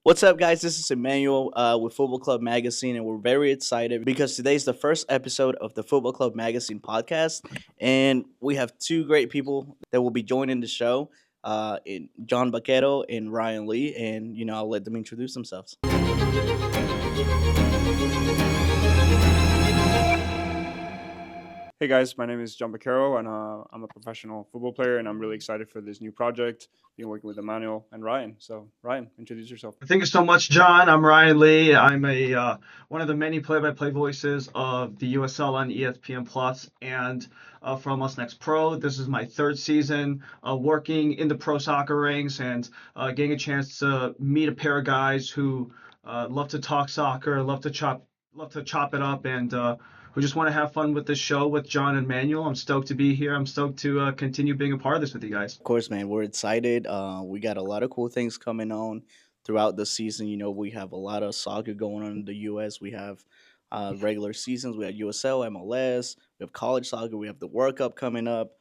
What's up, guys? This is Emmanuel with Football Club Magazine, and we're very excited because today is the first episode of the Football Club Magazine podcast, and we have two great people that will be joining the show, in Jon Bakero and Ryan Lee, and I'll let them introduce themselves. Hey guys, my name is Jon Bakero, and I'm a professional football player, and I'm really excited for this new project, being working with Emmanuel and Ryan. So, Ryan, introduce yourself. Thank you so much, John. I'm Ryan Lee. I'm a one of the many play-by-play voices of the USL on ESPN Plus and for MLS Next Pro. This is my third season working in the pro soccer ranks and getting a chance to meet a pair of guys who love to talk soccer, love to chop it up, and who just want to have fun with this show with John and Manuel. I'm stoked to be here. I'm stoked to continue being a part of this with you guys. Of course, man, we're excited. We got a lot of cool things coming on throughout the season. We have a lot of soccer going on in the U.S. We have regular seasons. We have USL, MLS. We have college soccer. We have the World Cup coming up.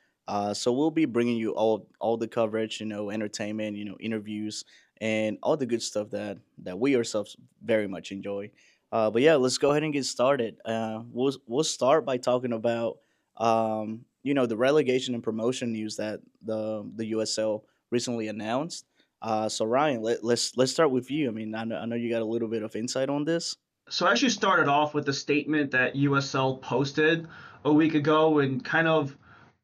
So we'll be bringing you all the coverage, entertainment, interviews, and all the good stuff that we ourselves very much enjoy. But yeah, let's go ahead and get started. We'll start by talking about the relegation and promotion news that the USL recently announced. So Ryan, let's start with you. I mean, I know you got a little bit of insight on this. So I actually started off with the statement that USL posted a week ago and kind of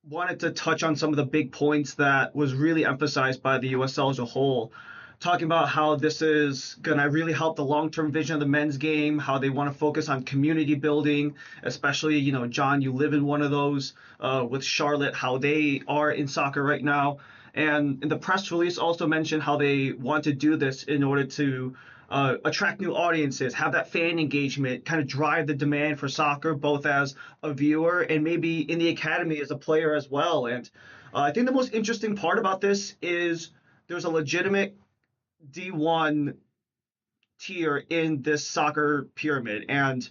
wanted to touch on some of the big points that was really emphasized by the USL as a whole, talking about how this is going to really help the long-term vision of the men's game, how they want to focus on community building, especially, John, you live in one of those with Charlotte, how they are in soccer right now. And the press release also mentioned how they want to do this in order to attract new audiences, have that fan engagement, kind of drive the demand for soccer, both as a viewer and maybe in the academy as a player as well. And I think the most interesting part about this is there's a legitimate D1 tier in this soccer pyramid, and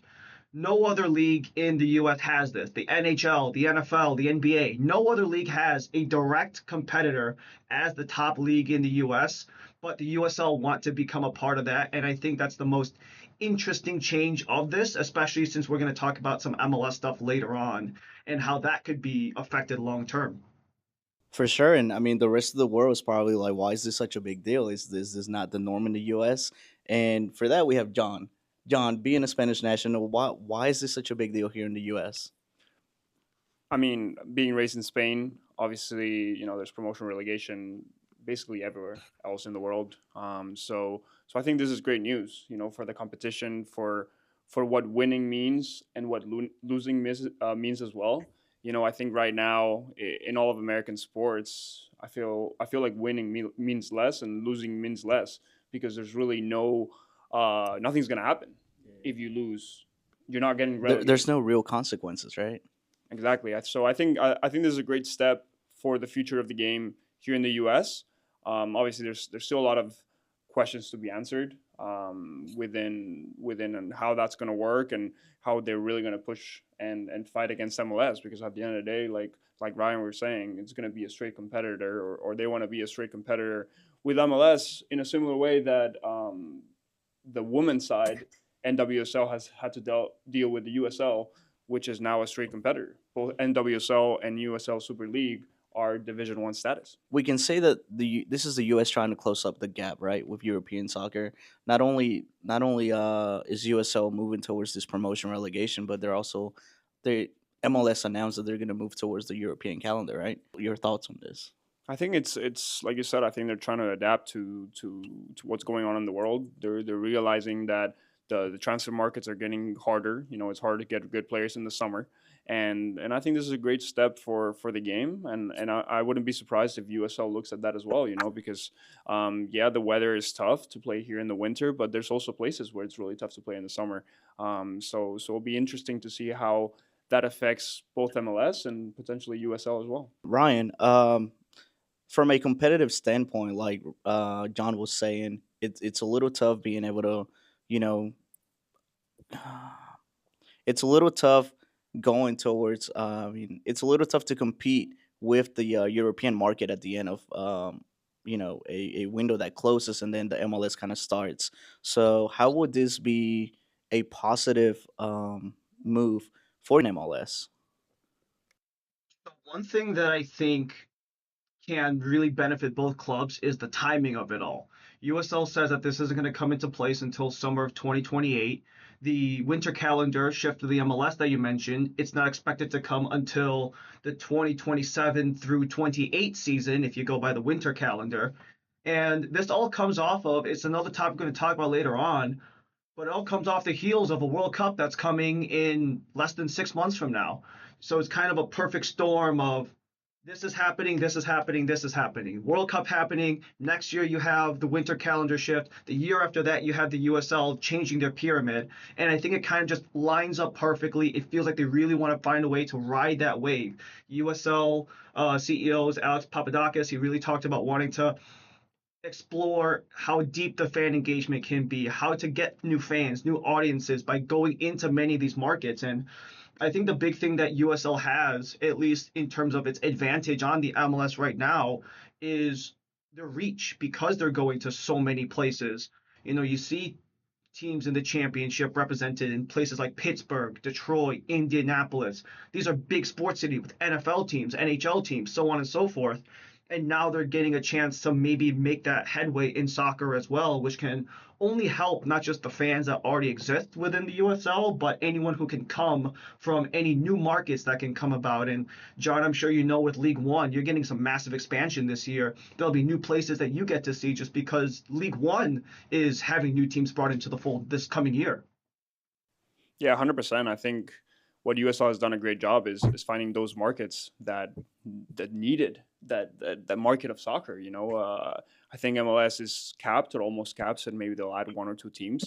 no other league in the US has this. The NHL, the NFL, the NBA, no other league has a direct competitor as the top league in the US, but the USL want to become a part of that, and I think that's the most interesting change of this, especially since we're going to talk about some MLS stuff later on and how that could be affected long term. For sure, and I mean the rest of the world is probably like, why is this such a big deal? Is this not the norm in the U.S.? And for that, we have John. John, being a Spanish national, why is this such a big deal here in the U.S.? I mean, being raised in Spain, obviously, there's promotion relegation basically everywhere else in the world. So I think this is great news, for the competition, for what winning means and what losing means as well. I think right now in all of American sports, I feel like winning means less and losing means less because there's really nothing's gonna happen if you lose. You're not getting There's relegated. no real consequences, right? Exactly. So I think this is a great step for the future of the game here in the U.S. Obviously, there's still a lot of questions to be answered within and how that's going to work and how they're really going to push and fight against MLS because at the end of the day, like Ryan was saying, it's going to be a straight competitor or they want to be a straight competitor with MLS in a similar way that the women's side NWSL has had to deal with the USL, which is now a straight competitor. Both NWSL and USL Super League are Division One status. We can say that this is the U.S. trying to close up the gap, right, with European soccer. Not only is USL moving towards this promotion relegation, but they MLS announced that they're going to move towards the European calendar, right? Your thoughts on this? I think it's like you said. I think they're trying to adapt to what's going on in the world. They're realizing that the transfer markets are getting harder. It's hard to get good players in the summer, and I think this is a great step for the game. And I wouldn't be surprised if USL looks at that as well. Because yeah, the weather is tough to play here in the winter, but there's also places where it's really tough to play in the summer. So it'll be interesting to see how that affects both MLS and potentially USL as well. Ryan, from a competitive standpoint, like John was saying, it's a little tough being able to, you know, it's a little tough going towards. I mean, it's a little tough to compete with the European market at the end of a window that closes and then the MLS kind of starts. So how would this be a positive move for an MLS? So one thing that I think can really benefit both clubs is the timing of it all. USL says that this isn't going to come into place until summer of 2028. The winter calendar shift to the MLS that you mentioned, it's not expected to come until the 2027 through 28 season if you go by the winter calendar. And this all comes off of, it's another topic we're going to talk about later on, but it all comes off the heels of a World Cup that's coming in less than 6 months from now. So it's kind of a perfect storm of this is happening, this is happening, this is happening. World Cup happening. Next year, you have the winter calendar shift. The year after that, you have the USL changing their pyramid. And I think it kind of just lines up perfectly. It feels like they really want to find a way to ride that wave. USL CEOs, Alex Papadakis, he really talked about wanting to explore how deep the fan engagement can be, how to get new fans, new audiences by going into many of these markets. And I think the big thing that USL has, at least in terms of its advantage on the MLS right now, is the reach because they're going to so many places. You see teams in the championship represented in places like Pittsburgh, Detroit, Indianapolis. These are big sports cities with NFL teams, NHL teams, so on and so forth. And now they're getting a chance to maybe make that headway in soccer as well, which can only help not just the fans that already exist within the USL, but anyone who can come from any new markets that can come about. And John, I'm sure you know with League One, you're getting some massive expansion this year. There'll be new places that you get to see just because League One is having new teams brought into the fold this coming year. Yeah, 100%. I think what USL has done a great job is finding those markets that needed that market of soccer. I think MLS is capped or almost capped, and maybe they'll add one or two teams,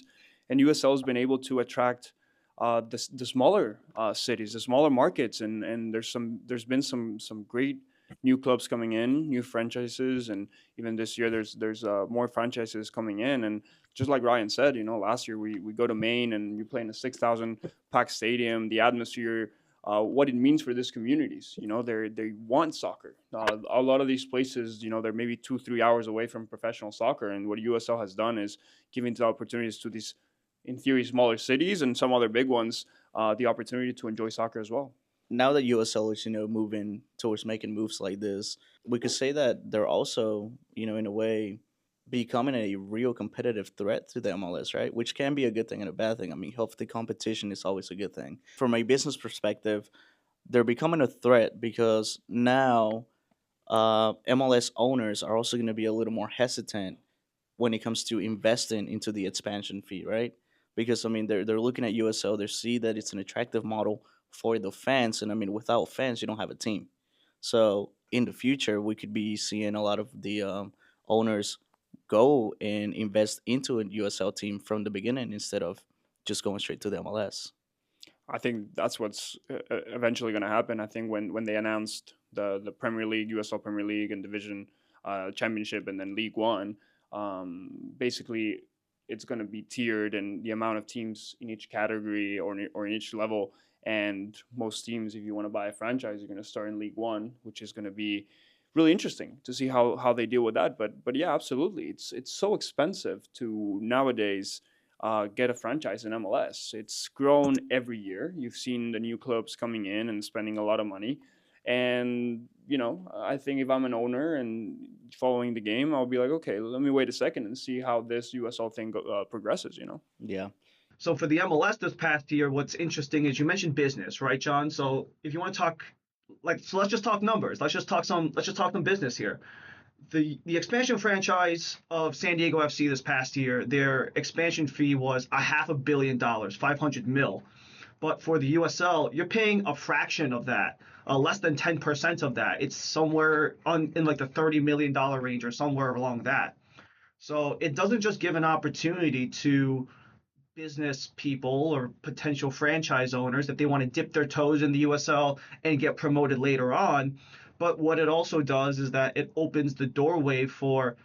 and USL has been able to attract the smaller cities, the smaller markets, and there's been some great new clubs coming in, new franchises, and even this year there's more franchises coming in. And just like Ryan said, last year we go to Maine and you play in a 6,000 packed stadium, the atmosphere, what it means for these communities. They want soccer. A lot of these places, they're maybe 2-3 hours away from professional soccer, and what USL has done is giving the opportunities to these, in theory, smaller cities and some other big ones, the opportunity to enjoy soccer as well. Now that USL is moving towards making moves like this, we could say that they're also in a way becoming a real competitive threat to the MLS, right? Which can be a good thing and a bad thing. I mean, healthy competition is always a good thing. From a business perspective, they're becoming a threat because now MLS owners are also going to be a little more hesitant when it comes to investing into the expansion fee, right? Because I mean, they're looking at USL, they see that it's an attractive model for the fans, and I mean, without fans, you don't have a team. So in the future, we could be seeing a lot of the owners go and invest into a USL team from the beginning instead of just going straight to the MLS. I think that's what's eventually going to happen. I think when they announced the Premier League, USL Premier League, and Division Championship, and then League One, basically it's going to be tiered, and the amount of teams in each category or in each level. And most teams, if you want to buy a franchise, you're going to start in League One, which is going to be really interesting to see how they deal with that. But yeah, absolutely, it's so expensive to nowadays get a franchise in MLS. It's grown every year. You've seen the new clubs coming in and spending a lot of money. And, I think if I'm an owner and following the game, I'll be like, okay, let me wait a second and see how this USL thing progresses. Yeah. So for the MLS this past year, what's interesting is you mentioned business, right, John? So if you want to talk, so let's just talk numbers. Let's just talk some business here. The expansion franchise of San Diego FC this past year, their expansion fee was $500 million, 500 mil. But for the USL, you're paying a fraction of that, less than 10% of that. It's somewhere in like the $30 million range or somewhere along that. So it doesn't just give an opportunity to business people or potential franchise owners if they want to dip their toes in the USL and get promoted later on. But what it also does is that it opens the doorway for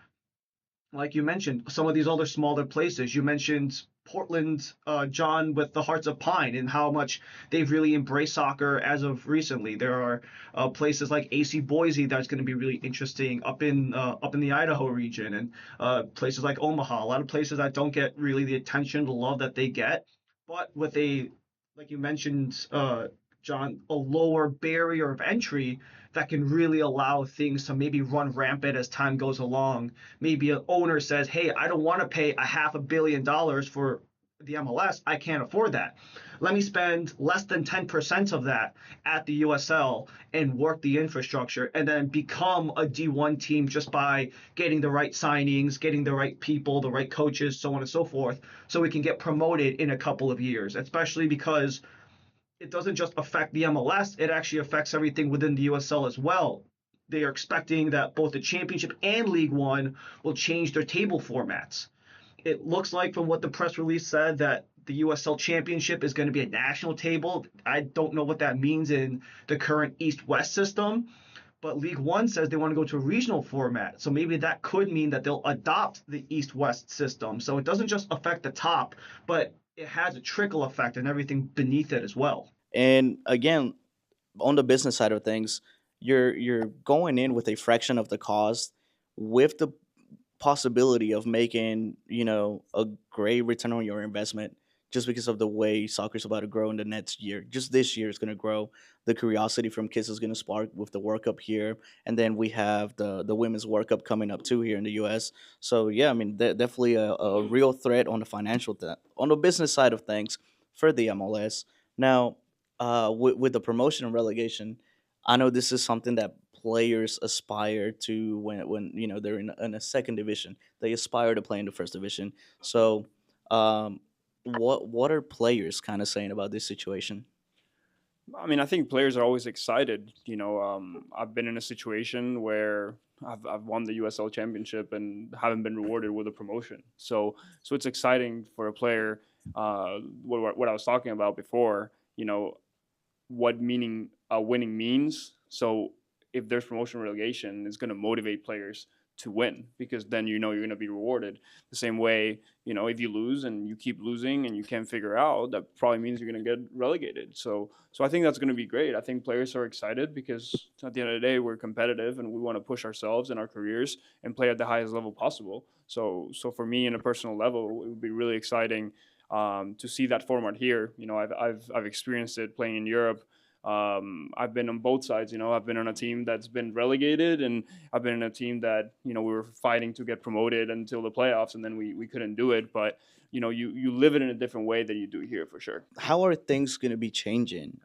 like you mentioned, some of these other smaller places. You mentioned Portland, John, with the Hearts of Pine, and how much they've really embraced soccer as of recently. There are places like AC Boise that's going to be really interesting up in the Idaho region, and places like Omaha. A lot of places that don't get really the attention, the love that they get, but with a, like you mentioned, John, a lower barrier of entry that can really allow things to maybe run rampant as time goes along. Maybe an owner says, "Hey, I don't want to pay a $500 million for the MLS. I can't afford that. Let me spend less than 10% of that at the USL and work the infrastructure and then become a D1 team just by getting the right signings, getting the right people, the right coaches, so on and so forth, so we can get promoted in a couple of years, especially because it doesn't just affect the MLS, it actually affects everything within the USL as well. They are expecting that both the Championship and League One will change their table formats. It looks like, from what the press release said, that the USL Championship is going to be a national table. I don't know what that means in the current East West system, but League One says they want to go to a regional format. So maybe that could mean that they'll adopt the East West system. So it doesn't just affect the top, but it has a trickle effect and everything beneath it as well. And again, on the business side of things, you're going in with a fraction of the cost, with the possibility of making, a great return on your investment, just because of the way soccer's about to grow in the next year. Just this year is going to grow. The curiosity from kids is going to spark with the World Cup here, and then we have the women's World Cup coming up too here in the U.S. So yeah, I mean, definitely a real threat on the on the business side of things for the MLS. Now, with the promotion and relegation, I know this is something that players aspire to when they're in a second division. They aspire to play in the first division. So, um, what are players kind of saying about this situation? I mean, I think players are always excited. I've been in a situation where I've won the USL championship and haven't been rewarded with a promotion. So it's exciting for a player. What I was talking about before, what meaning winning means. So if there's promotion relegation, it's going to motivate players to win because then you're going to be rewarded. The same way, if you lose and you keep losing and you can't figure out, that probably means you're going to get relegated. So I think that's going to be great. I think players are excited because at the end of the day, we're competitive and we want to push ourselves in our careers and play at the highest level possible. So for me, in a personal level, it would be really exciting to see that format here. I've experienced it playing in Europe. I've been on both sides. I've been on a team that's been relegated, and I've been in a team that we were fighting to get promoted until the playoffs, and then we couldn't do it. But you live it in a different way than you do here for sure. How are things going to be changing?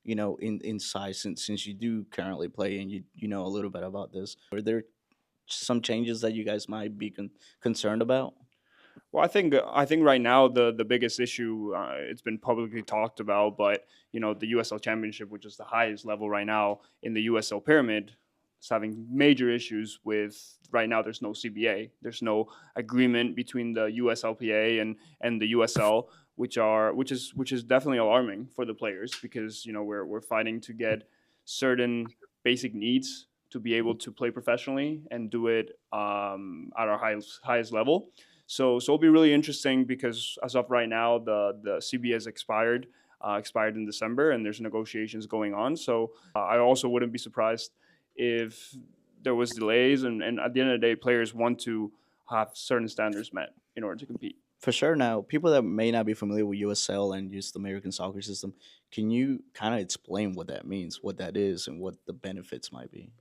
In size, since you do currently play and you know a little bit about this. Are there some changes that you guys might be concerned about? Well, I think right now the biggest issue, it's been publicly talked about, but the USL Championship, which is the highest level right now in the USL pyramid, is having major issues with right now. There's no CBA. There's no agreement between the USLPA and the USL, which is definitely alarming for the players because we're fighting to get certain basic needs to be able to play professionally and do it at our highest level. So it'll be really interesting because as of right now, the CBA has expired in December, and there's negotiations going on. So I also wouldn't be surprised if there was delays, and at the end of the day, players want to have certain standards met in order to compete. For sure. Now, people that may not be familiar with USL and just the American soccer system, can you kind of explain what that means, what that is, and what the benefits might be?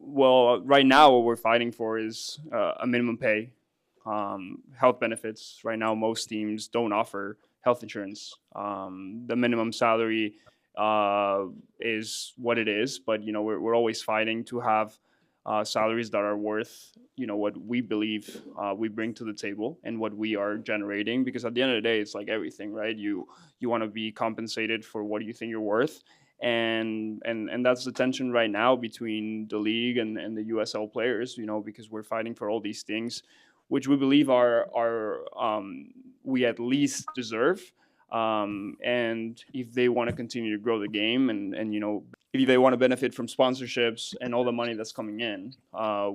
Well, right now, what we're fighting for is a minimum pay, health benefits. Right now, most teams don't offer health insurance. The minimum salary is what it is, but we're always fighting to have salaries that are worth what we believe we bring to the table and what we are generating. Because at the end of the day, it's like everything, right? You want to be compensated for what you think you're worth, and that's the tension right now between the league and the USL players. Because we're fighting for all these things, which we believe are we at least deserve. And if they want to continue to grow the game and if they want to benefit from sponsorships and all the money that's coming in,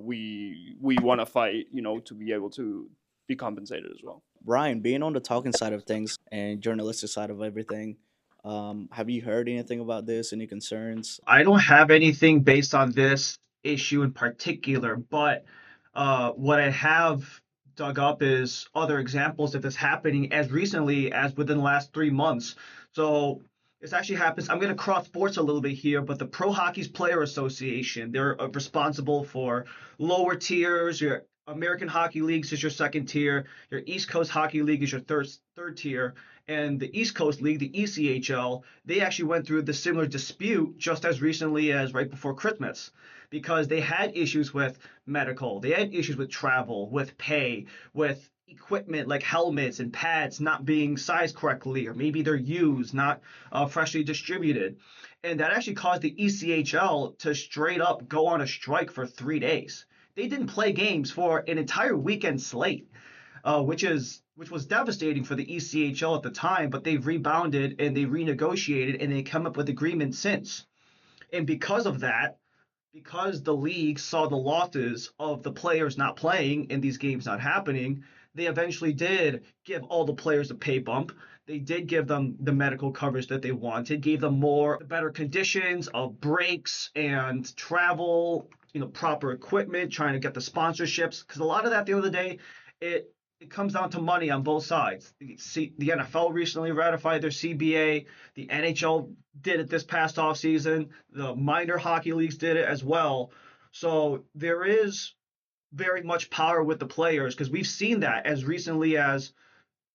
we want to fight, to be able to be compensated as well. Brian, being on the talking side of things and journalistic side of everything, have you heard anything about this? Any concerns? I don't have anything based on this issue in particular, but what I have dug up is other examples of this happening as recently as within the last 3 months. So this actually happens. I'm going to cross sports a little bit here, but the Pro Hockey's Player Association, they're responsible for lower tiers. Your American Hockey Leagues is your second tier. Your East Coast Hockey League is your third tier. And the East Coast League, the ECHL, they actually went through the similar dispute just as recently as right before Christmas because they had issues with medical, they had issues with travel, with pay, with equipment like helmets and pads not being sized correctly, or maybe they're used, not freshly distributed. And that actually caused the ECHL to straight up go on a strike for 3 days. They didn't play games for an entire weekend slate, which was devastating for the ECHL at the time, but they've rebounded and they renegotiated and they come up with agreements since. And because of that, because the league saw the losses of the players not playing and these games not happening, they eventually did give all the players a pay bump. They did give them the medical coverage that they wanted, gave them more better conditions of breaks and travel, proper equipment, trying to get the sponsorships. Because a lot of that, at the end of the day, it it comes down to money on both sides. The NFL recently ratified their CBA. The NHL did it this past offseason. The minor hockey leagues did it as well. So there is very much power with the players because we've seen that as recently as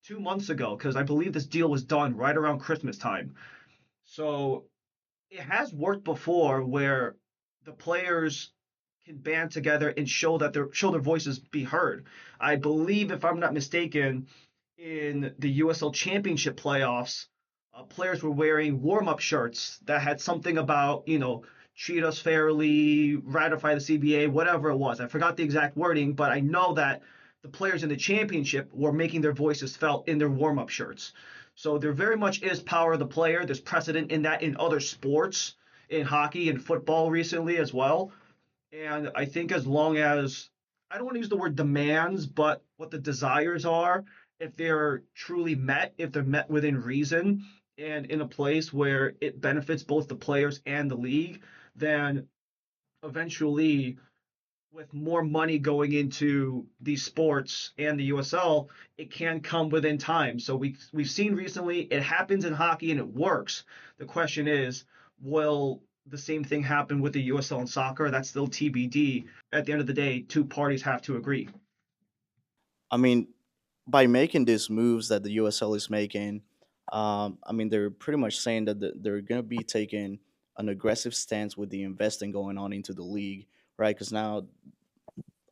2 months ago, because I believe this deal was done right around Christmas time. So it has worked before where the players can band together and show their voices be heard. I believe, if I'm not mistaken, in the USL Championship playoffs, players were wearing warm-up shirts that had something about, treat us fairly, ratify the CBA, whatever it was. I forgot the exact wording, but I know that the players in the championship were making their voices felt in their warm-up shirts. So there very much is power of the player. There's precedent in that in other sports, in hockey and football recently as well. And I think as long as, I don't want to use the word demands, but what the desires are, if they're truly met, if they're met within reason and in a place where it benefits both the players and the league, then eventually, with more money going into these sports and the USL, it can come within time. So we've seen recently it happens in hockey and it works. The question is, will the same thing happen with the USL and soccer? That's still TBD. At the end of the day, two parties have to agree. I mean, by making these moves that the USL is making, I mean they're pretty much saying that they're going to be taking an aggressive stance with the investing going on into the league, right? Because now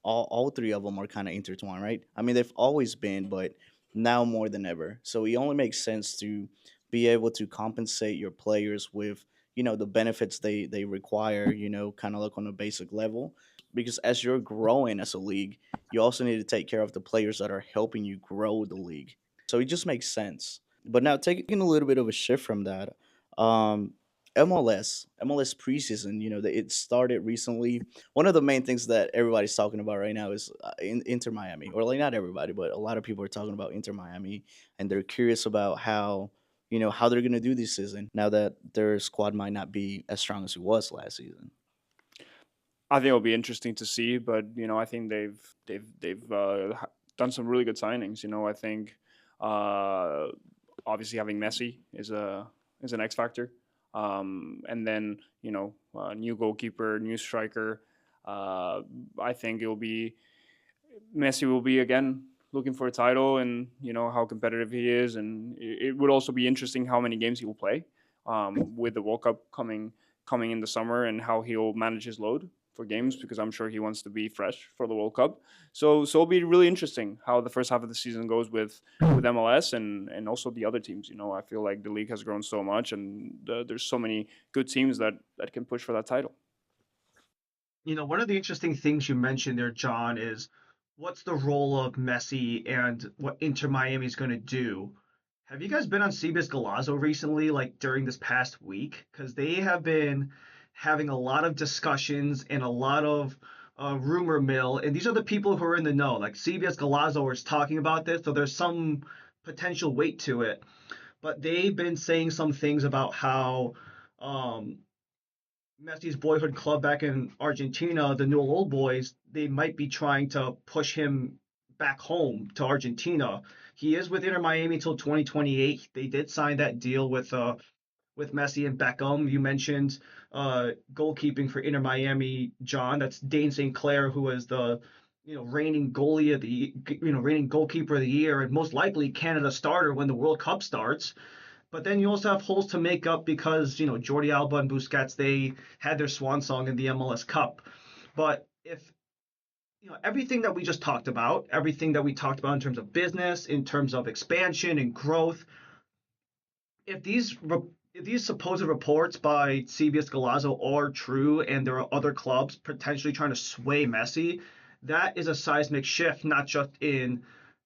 all three of them are kind of intertwined, right? I mean, they've always been, but now more than ever. So it only makes sense to be able to compensate your players with, the benefits they require, kind of like on a basic level. Because as you're growing as a league, you also need to take care of the players that are helping you grow the league. So it just makes sense. But now taking a little bit of a shift from that, um, MLS preseason, it started recently. One of the main things that everybody's talking about right now is Inter Miami, or like not everybody, but a lot of people are talking about Inter Miami, and they're curious about how they're gonna do this season now that their squad might not be as strong as it was last season. I think it'll be interesting to see, but I think they've done some really good signings. I think uh, obviously having Messi is an X factor, and then new goalkeeper, new striker. Uh, I think it'll be Messi will be again looking for a title, and how competitive he is, and it would also be interesting how many games he will play with the World Cup coming in the summer, and how he'll manage his load for games, because I'm sure he wants to be fresh for the World Cup. So it'll be really interesting how the first half of the season goes with MLS and also the other teams. I feel like the league has grown so much, and there's so many good teams that can push for that title. One of the interesting things you mentioned there, John, is what's the role of Messi and what Inter Miami is going to do. Have you guys been on Cebus Galazo recently, like during this past week? Because they have been having a lot of discussions and a lot of rumor mill. And these are the people who are in the know. Like CBS Galazzo is talking about this, so there's some potential weight to it. But they've been saying some things about how um, Messi's boyhood club back in Argentina, the Newell Old Boys, they might be trying to push him back home to Argentina. He is with Inter Miami until 2028. They did sign that deal with Messi and Beckham. You mentioned goalkeeping for Inter Miami, John. That's Dane St. Clair, who is the reigning goalie of the reigning goalkeeper of the year and most likely Canada starter when the World Cup starts. But then you also have holes to make up because Jordi Alba and Busquets, they had their swan song in the MLS Cup. But if everything that we just talked about, everything that we talked about in terms of business, in terms of expansion and growth, if these supposed reports by CBS Galazzo are true and there are other clubs potentially trying to sway Messi, that is a seismic shift, not just in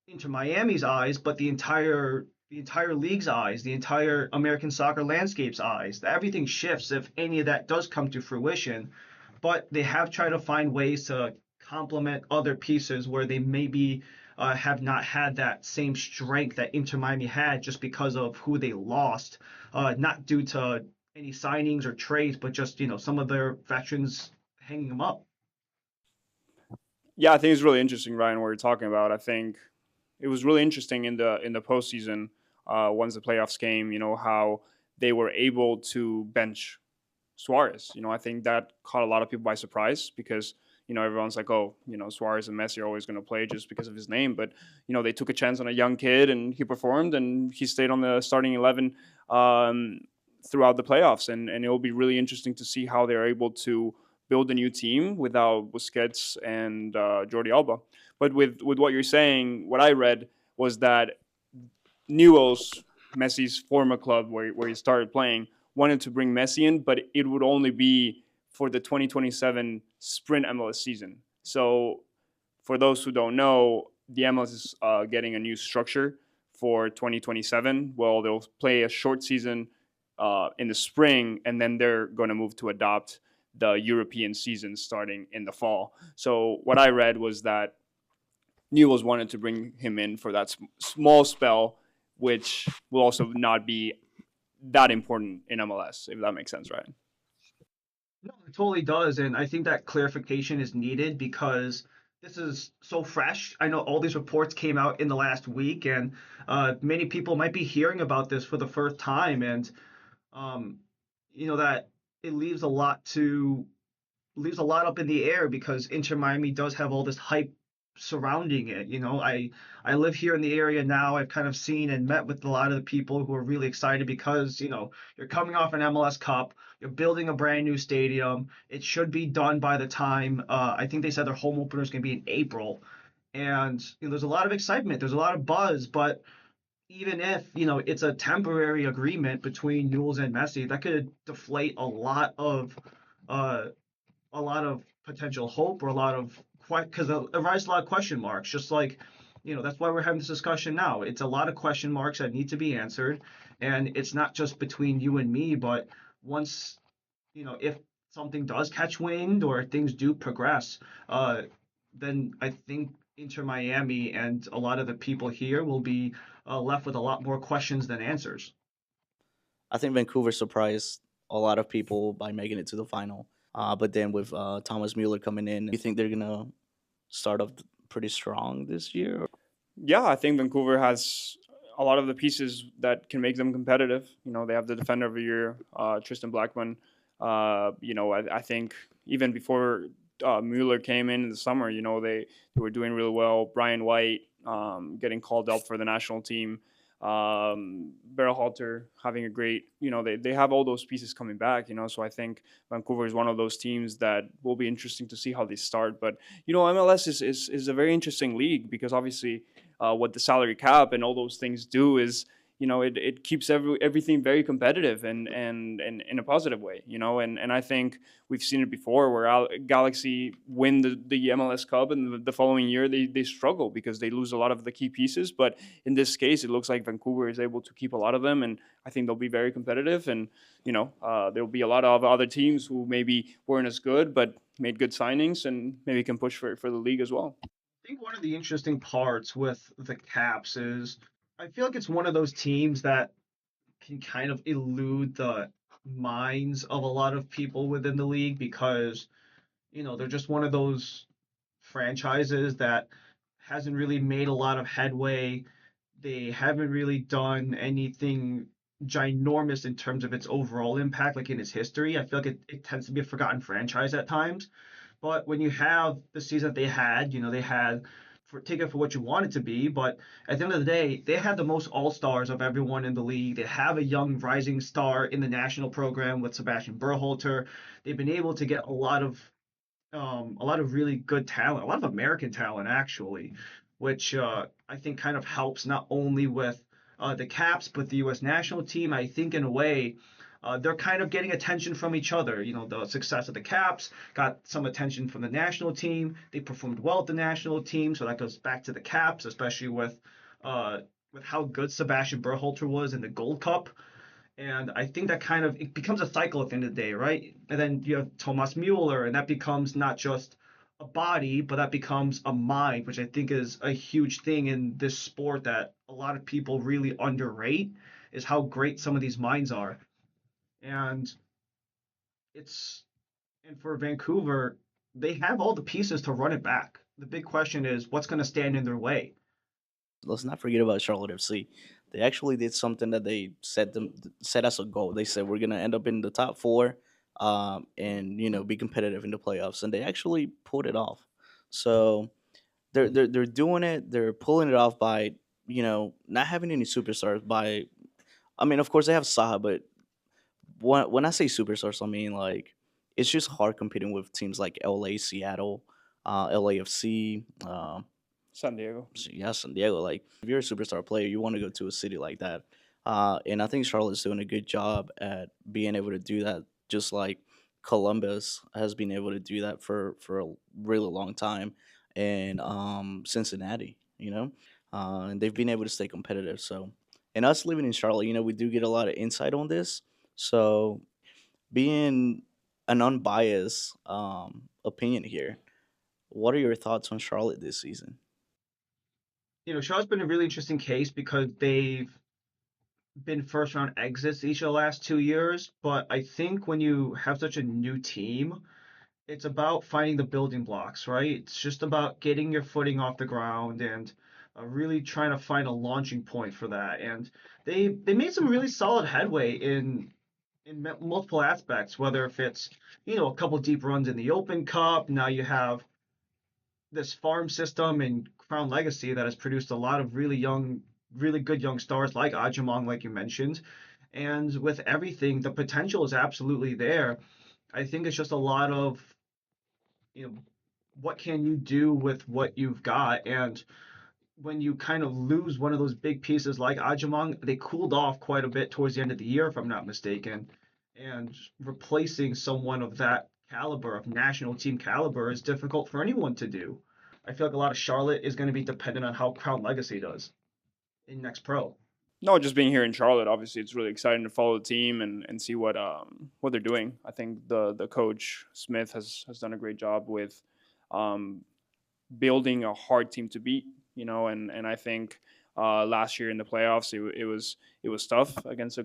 Inter Miami's eyes, but the entire league's eyes, the entire American soccer landscape's eyes. Everything shifts if any of that does come to fruition. But they have tried to find ways to complement other pieces where they maybe have not had that same strength that Inter Miami had just because of who they lost, not due to any signings or trades, but just some of their veterans hanging them up. Yeah, I think it's really interesting, Ryan, what you're talking about. I think it was really interesting in the postseason, once the playoffs came. How they were able to bench Suarez. I think that caught a lot of people by surprise because everyone's like, oh, Suarez and Messi are always going to play just because of his name. But they took a chance on a young kid and he performed and he stayed on the starting 11 um, throughout the playoffs. And it will be really interesting to see how they're able to build a new team without Busquets and Jordi Alba. But with what you're saying, what I read was that Newell's, Messi's former club where he started playing, wanted to bring Messi in, but it would only be for the 2027 sprint MLS season. So, for those who don't know, the MLS is getting a new structure for 2027. Well, they'll play a short season in the spring, and then they're going to move to adopt the European season starting in the fall. So, what I read was that Newell's wanted to bring him in for that small spell, which will also not be that important in MLS, if that makes sense, right? No, it totally does, and I think that clarification is needed because this is so fresh. I know all these reports came out in the last week, and many people might be hearing about this for the first time, and um, that it leaves a lot up in the air because Inter Miami does have all this hype surrounding it. I live here in the area now. I've kind of seen and met with a lot of the people who are really excited because you're coming off an MLS Cup, you're building a brand new stadium. It should be done by the time I think they said their home opener is going to be in April, and there's a lot of excitement, there's a lot of buzz, but even if it's a temporary agreement between Newell's and Messi, that could deflate uh, a lot of potential hope or a lot of because it arises a lot of question marks. Just like that's why we're having this discussion now. It's a lot of question marks that need to be answered, and it's not just between you and me, but once if something does catch wind or things do progress, then I think Inter Miami and a lot of the people here will be left with a lot more questions than answers. I think Vancouver surprised a lot of people by making it to the final. But then with Thomas Mueller coming in, you think they're gonna start off pretty strong this year? Yeah, I think Vancouver has a lot of the pieces that can make them competitive. They have the defender of the year, Tristan Blackman. I think even before Mueller came in the summer, they were doing really well. Brian White getting called up for the national team. Berhalter having a great, they have all those pieces coming back, so I think Vancouver is one of those teams that will be interesting to see how they start. But, MLS is a very interesting league because obviously what the salary cap and all those things do is, it keeps everything very competitive and in a positive way. And I think we've seen it before where Galaxy win the MLS Cup, and the following year they struggle because they lose a lot of the key pieces. But in this case, it looks like Vancouver is able to keep a lot of them, and I think they'll be very competitive. And there'll be a lot of other teams who maybe weren't as good but made good signings and maybe can push for the league as well. I think one of the interesting parts with the Caps is I feel like it's one of those teams that can kind of elude the minds of a lot of people within the league because, they're just one of those franchises that hasn't really made a lot of headway. They haven't really done anything ginormous in terms of its overall impact, like in its history. I feel like it tends to be a forgotten franchise at times. But when you have the season that they had, they had take it for what you want it to be. But at the end of the day, they had the most all stars of everyone in the league. They have a young rising star in the national program with Sebastian Berhalter. They've been able to get a lot of really good talent, a lot of American talent actually, which I think kind of helps not only with the Caps but the U.S. national team. I think in a way they're kind of getting attention from each other. The success of the Caps got some attention from the national team. They performed well at the national team, so that goes back to the Caps, especially with how good Sebastian Berhalter was in the Gold Cup. And I think that kind of it becomes a cycle at the end of the day, right? And then you have Thomas Mueller, and that becomes not just a body, but that becomes a mind, which I think is a huge thing in this sport that a lot of people really underrate, is how great some of these minds are. And it's and for Vancouver, they have all the pieces to run it back. The big question is what's going to stand in their way. Let's not forget about Charlotte FC. They actually did something that they set as a goal. They said we're gonna end up in the top four, and be competitive in the playoffs, and they actually pulled it off. So they're doing it. They're pulling it off by not having any superstars. I mean, of course they have Saha, but when I say superstars, I mean like it's just hard competing with teams like LA, Seattle, LAFC. San Diego. So, yeah, San Diego. Like, if you're a superstar player, you want to go to a city like that. And I think Charlotte's doing a good job at being able to do that, just like Columbus has been able to do that for a really long time, and Cincinnati, and they've been able to stay competitive. So, and us living in Charlotte, we do get a lot of insight on this. So, being an unbiased opinion here, what are your thoughts on Charlotte this season? Charlotte's been a really interesting case because they've been first round exits each of the last 2 years. But I think when you have such a new team, it's about finding the building blocks, right? It's just about getting your footing off the ground and really trying to find a launching point for that. And they made some really solid headway in multiple aspects, whether if it's a couple deep runs in the Open Cup. Now you have this farm system in Crown Legacy that has produced a lot of really good young stars like Ajamong, like you mentioned. And with everything, the potential is absolutely there. I think it's just a lot of, you know, what can you do with what you've got? And when you kind of lose one of those big pieces like Ajamong, they cooled off quite a bit towards the end of the year, if I'm not mistaken. And replacing someone of that caliber, of national team caliber, is difficult for anyone to do. I feel like a lot of Charlotte is going to be dependent on how Crown Legacy does in Next Pro. No, just being here in Charlotte, obviously, it's really exciting to follow the team and see what they're doing. I think the coach Smith has done a great job with um, building a hard team to beat. And I think last year in the playoffs, it was tough against a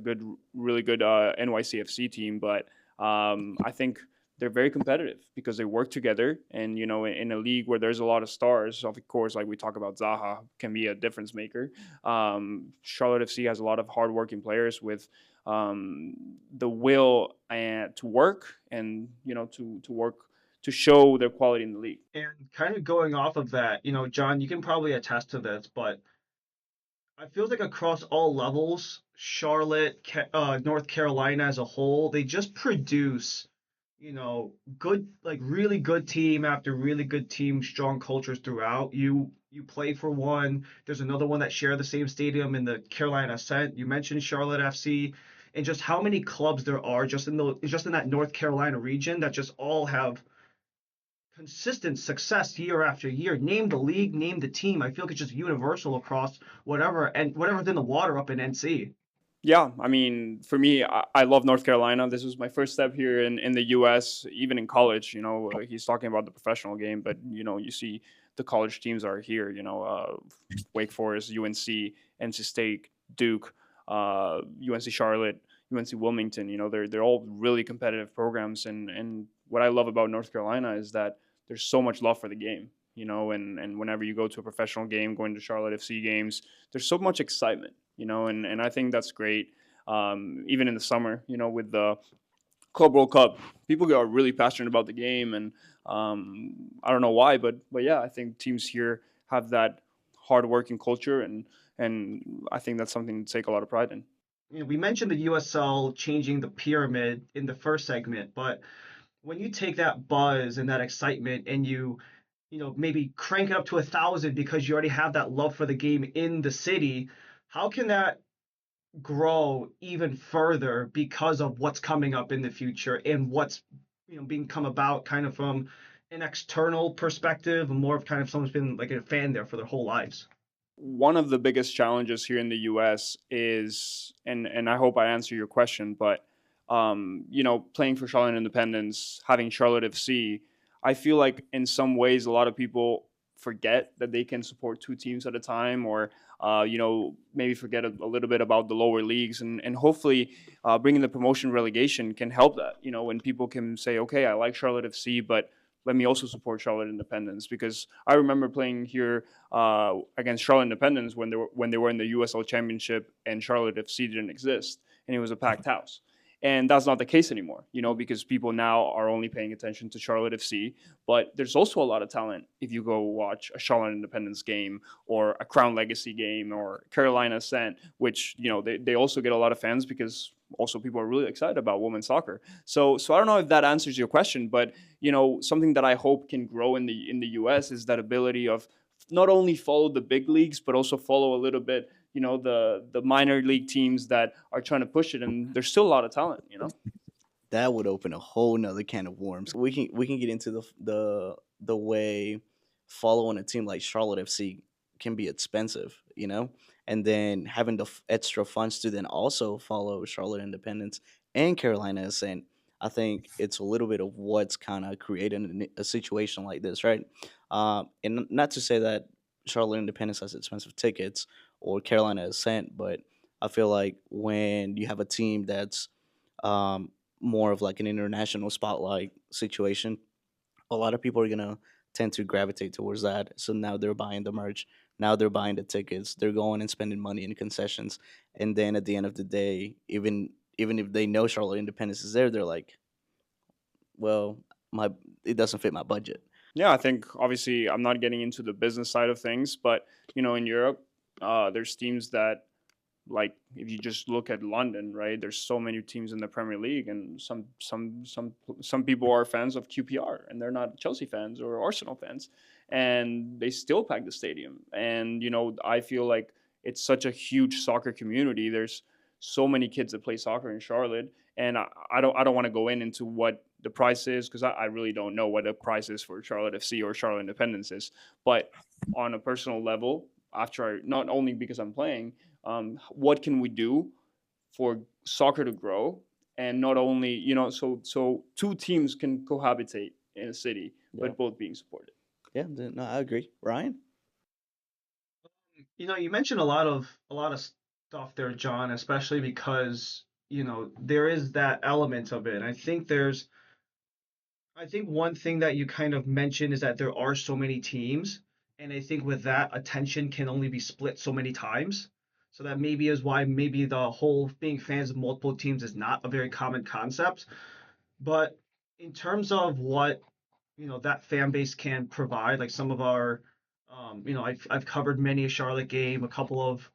really good NYCFC team, but I think they're very competitive because they work together. And in a league where there's a lot of stars, of course, like we talk about, Zaha can be a difference maker. Charlotte FC has a lot of hardworking players with the will and to work, and to work to show their quality in the league. And kind of going off of that, John, you can probably attest to this, but I feel like across all levels, Charlotte, North Carolina as a whole, they just produce, good, like really good team after really good team, strong cultures throughout. you play for one. There's another one that share the same stadium in the Carolina Ascent. You mentioned Charlotte FC, and just how many clubs there are just in that North Carolina region that just all have consistent success year after year. Name the league, name the team. I feel like it's just universal across whatever's in the water up in NC. Yeah, I mean, for me, I love North Carolina. This was my first step here in the U.S. Even in college, he's talking about the professional game, but you see the college teams are here. Wake Forest, UNC, NC State, Duke, UNC Charlotte, UNC Wilmington. They're all really competitive programs, and what I love about North Carolina is that there's so much love for the game. And whenever you go to a professional game, going to Charlotte FC games, there's so much excitement, and I think that's great. Even in the summer, with the Club World Cup, people are really passionate about the game, and I don't know why, but yeah, I think teams here have that hard-working culture, and I think that's something to take a lot of pride in. We mentioned the USL changing the pyramid in the first segment, but when you take that buzz and that excitement and maybe crank it up to 1,000 because you already have that love for the game in the city, how can that grow even further because of what's coming up in the future and what's being come about kind of from an external perspective, more of kind of someone's been like a fan there for their whole lives? One of the biggest challenges here in the U.S. is, and I hope I answer your question, but playing for Charlotte Independence, having Charlotte FC, I feel like in some ways a lot of people forget that they can support two teams at a time, or maybe forget a little bit about the lower leagues, and hopefully bringing the promotion relegation can help that. When people can say, okay, I like Charlotte FC, but let me also support Charlotte Independence, because I remember playing here against Charlotte Independence when they were in the USL Championship and Charlotte FC didn't exist, and it was a packed house. And that's not the case anymore, because people now are only paying attention to Charlotte FC. But there's also a lot of talent if you go watch a Charlotte Independence game or a Crown Legacy game or Carolina Ascent, which they also get a lot of fans because also people are really excited about women's soccer. So I don't know if that answers your question, but something that I hope can grow in the US is that ability of not only follow the big leagues but also follow a little bit the minor league teams that are trying to push it, and there's still a lot of talent. That would open a whole nother can of worms. We can get into the way following a team like Charlotte FC can be expensive, and then having the extra funds to then also follow Charlotte Independence and Carolina Ascent. I think it's a little bit of what's kind of creating a situation like this, right? And not to say that Charlotte Independence has expensive tickets or Carolina Ascent, but I feel like when you have a team that's um, more of like an international spotlight situation, a lot of people are gonna tend to gravitate towards that. So now they're buying the merch, now they're buying the tickets, they're going and spending money in concessions, and then at the end of the day, even if they know Charlotte Independence is there, they're like, well, my it doesn't fit my budget. Yeah, I think obviously I'm not getting into the business side of things, but in Europe, there's teams that, like, if you just look at London, right? There's so many teams in the Premier League, and some people are fans of QPR, and they're not Chelsea fans or Arsenal fans, and they still pack the stadium. And I feel like it's such a huge soccer community. There's so many kids that play soccer in Charlotte, and I don't want to go into what the price is, because I really don't know what the price is for Charlotte FC or Charlotte Independence is. But on a personal level, after not only because I'm playing, what can we do for soccer to grow, and not only so two teams can cohabitate in a city Yeah, but both being supported. yeah, no, I agree. Ryan. You mentioned a lot of stuff there, John, especially because there is that element of it. I think one thing that you kind of mentioned is that there are so many teams, and I think with that, attention can only be split so many times. So that maybe is why maybe the whole being fans of multiple teams is not a very common concept. But in terms of what that fan base can provide, like some of our, I've covered many a Charlotte game, a couple of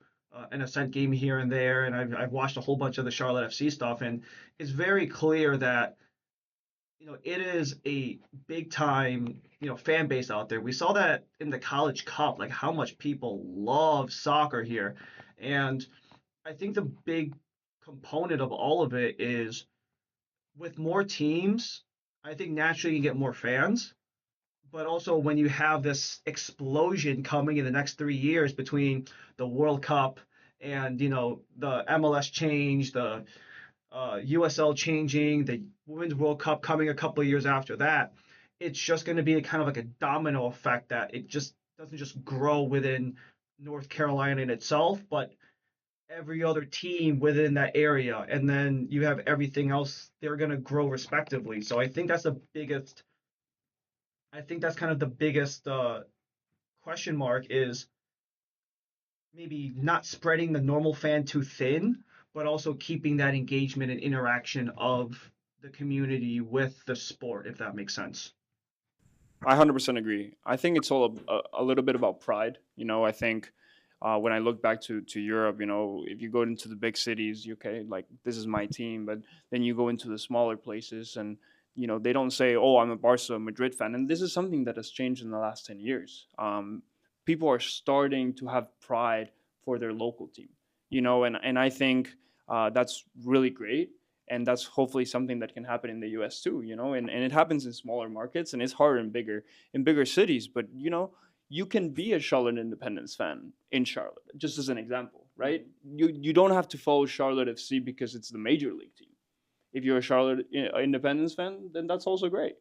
an Ascent game here and there, and I've watched a whole bunch of the Charlotte FC stuff, and it's very clear that it is a big time, fan base out there. We saw that in the College Cup, like how much people love soccer here. And I think the big component of all of it is with more teams, I think naturally you get more fans. But also when you have this explosion coming in the next 3 years between the World Cup and the MLS change, the USL changing, the Women's World Cup coming a couple of years after that, it's just going to be a kind of like a domino effect that it just doesn't just grow within North Carolina in itself, but every other team within that area, and then you have everything else. They're going to grow respectively. So I think that's the biggest. I think that's kind of the biggest question mark is maybe not spreading the normal fan too thin, but also keeping that engagement and interaction of the community with the sport, if that makes sense. I 100% agree. I think it's all a little bit about pride. I think when I look back to Europe, if you go into the big cities, okay, like this is my team, but then you go into the smaller places and they don't say, "Oh, I'm a Barca Madrid fan," and this is something that has changed in the last 10 years. People are starting to have pride for their local team, and I think that's really great, and that's hopefully something that can happen in the US too, and it happens in smaller markets and it's harder in bigger cities, but you can be a Charlotte Independence fan in Charlotte, just as an example, right? You don't have to follow Charlotte FC because it's the major league team. If you're a Charlotte Independence fan, then that's also great.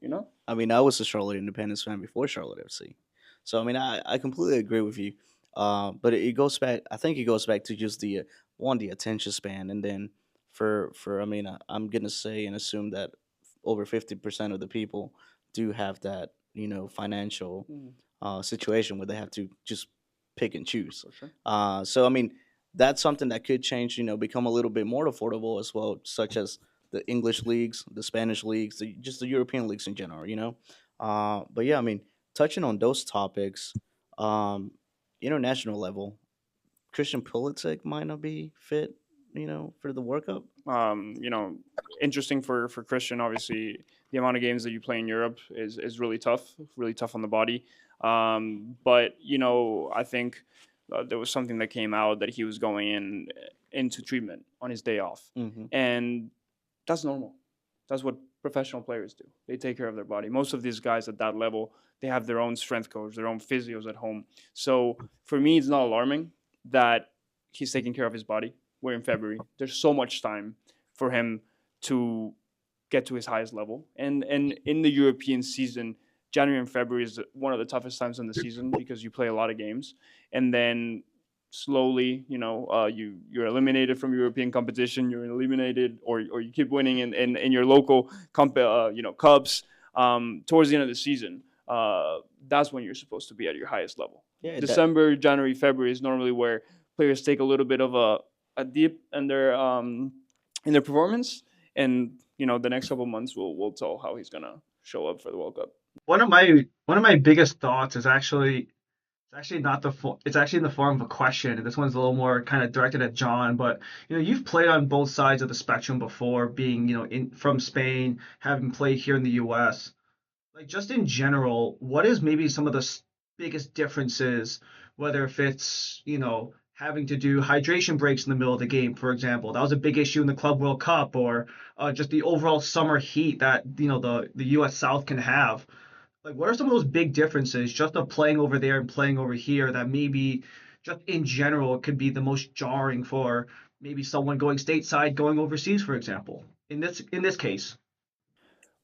I mean, I was a Charlotte Independence fan before Charlotte FC, so I mean, I completely agree with you. But it goes back. I think it goes back to just the attention span, and then for I mean, I'm gonna say and assume that over 50% of the people do have that financial Mm, situation where they have to just pick and choose. for sure. So I mean, that's something that could change. Become a little bit more affordable as well, such as the English leagues, the Spanish leagues, just the European leagues in general. But yeah, I mean, touching on those topics, um, international level, Christian Pulisic might not be fit. For the World Cup. um, you know, Interesting for Christian. Obviously, the amount of games that you play in Europe is really tough on the body. But I think there was something that came out that he was going into treatment on his day off, Hmm. and that's normal. That's what professional players do. They take care of their body. Most of these guys at that level, they have their own strength coach, their own physios at home. So for me, it's not alarming that he's taking care of his body. We're in February. There's so much time for him to get to his highest level. And in the European season, January and February is one of the toughest times in the season because you play a lot of games, and then slowly, you're eliminated from European competition. You're eliminated, or you keep winning in your local cups. Towards the end of the season, that's when you're supposed to be at your highest level. Yeah, that December, January, February is normally where players take a little bit of a dip in their performance, and the next couple months will tell how he's gonna show up for the World Cup. One of my biggest thoughts is actually it's actually not it's actually in the form of a question, and this one's a little more kind of directed at John. But you've played on both sides of the spectrum before, being in from Spain, having played here in the U.S. Like just in general, what is maybe some of the biggest differences, whether if it's having to do hydration breaks in the middle of the game, for example, that was a big issue in the Club World Cup, or just the overall summer heat that the U.S. South can have. Like, what are some of those big differences just of playing over there and playing over here that maybe just in general could be the most jarring for maybe someone going stateside, going overseas, for example, in this case?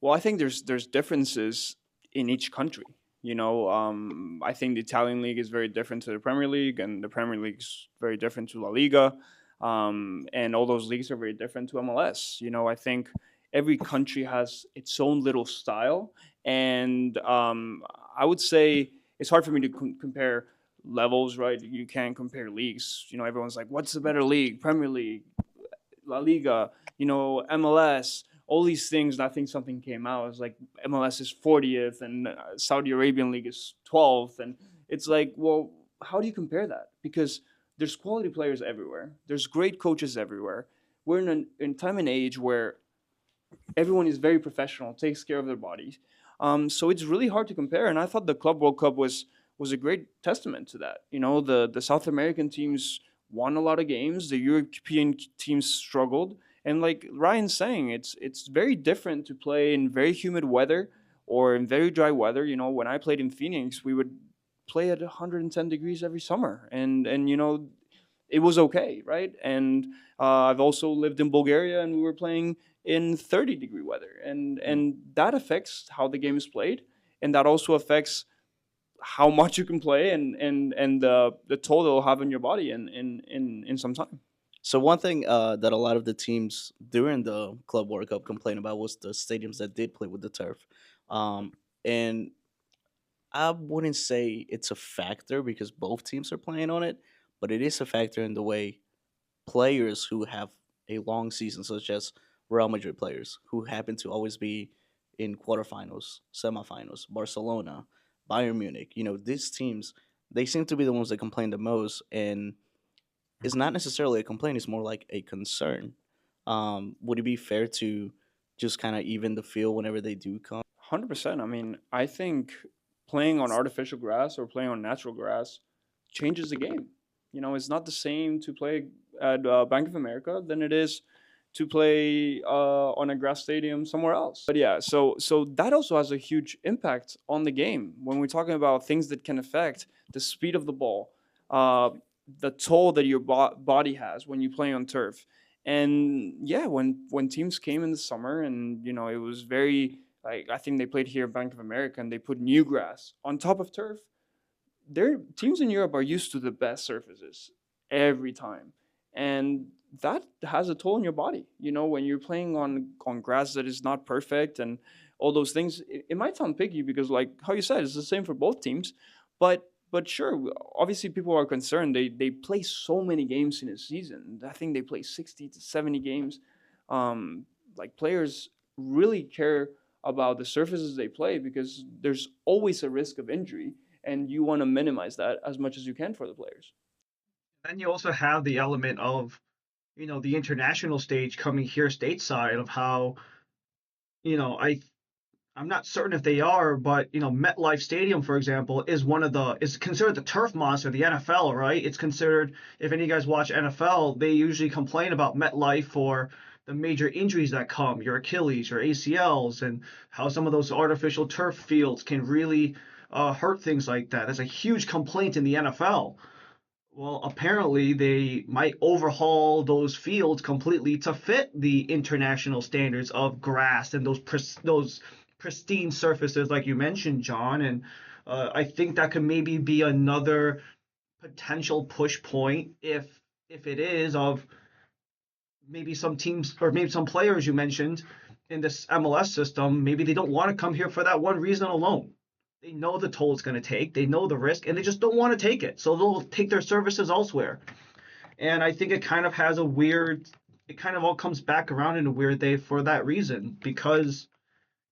Well, I think there's differences in each country. I think the Italian league is very different to the Premier League, and the Premier League is very different to La Liga, and all those leagues are very different to MLS. I think every country has its own little style, and I would say it's hard for me to compare levels. Right? You can't compare leagues. Everyone's like, "What's the better league? Premier League, La Liga, MLS, all these things." And I think something came out. It's like MLS is 40th and Saudi Arabian League is 12th. And it's like, well, how do you compare that? Because there's quality players everywhere, there's great coaches everywhere. We're in a time and age where everyone is very professional, takes care of their bodies. So it's really hard to compare. And I thought the Club World Cup was a great testament to that. You know, the South American teams won a lot of games. The European teams struggled. And like Ryan's saying, it's very different to play in very humid weather or in very dry weather. You know, when I played in Phoenix, we would play at 110 degrees every summer, and you know, it was okay, right? And I've also lived in Bulgaria, and we were playing in 30-degree weather, and that affects how the game is played, and that also affects how much you can play, and the toll it'll have on your body in some time. So one thing that a lot of the teams during the Club World Cup complained about was the stadiums that did play with the turf, and I wouldn't say it's a factor because both teams are playing on it, but it is a factor in the way players who have a long season, such as Real Madrid players, who happen to always be in quarterfinals, semifinals, Barcelona, Bayern Munich. You know, these teams, they seem to be the ones that complain the most, and it's not necessarily a complaint; it's more like a concern. Would it be fair to just kind of even the field whenever they do come? 100%. I mean, I think playing on artificial grass or playing on natural grass changes the game. You know, it's not the same to play at Bank of America than it is to play on a grass stadium somewhere else. But yeah, so that also has a huge impact on the game when we're talking about things that can affect the speed of the ball, uh, the toll that your body has when you play on turf. And yeah, when teams came in the summer, and you know, it was very, like, I think they played here at Bank of America, and they put new grass on top of turf. Their teams in Europe are used to the best surfaces every time, and that has a toll on your body. You know, when you're playing on grass that is not perfect and all those things, it might sound picky because, like how you said, it's the same for both teams. But sure, obviously people are concerned. They play so many games in a season. I think they play 60 to 70 games. Like, players really care about the surfaces they play because there's always a risk of injury, and you want to minimize that as much as you can for the players. Then you also have the element of, the international stage coming here stateside of how, you know, I I'm not certain if they are, but MetLife Stadium, for example, is considered the turf monster of the NFL, right? It's considered, if any of you guys watch NFL, they usually complain about MetLife for the major injuries that come, your Achilles, your ACLs, and how some of those artificial turf fields can really hurt things like that. That's a huge complaint in the NFL. Well, apparently they might overhaul those fields completely to fit the international standards of grass and those pristine surfaces, like you mentioned, John. And I think that could maybe be another potential push point if it is of maybe some teams or maybe some players you mentioned in this MLS system. Maybe they don't want to come here for that one reason alone. They know the toll it's going to take, they know the risk, and they just don't want to take it. So they'll take their services elsewhere. And I think it kind of all comes back around in a weird day for that reason, because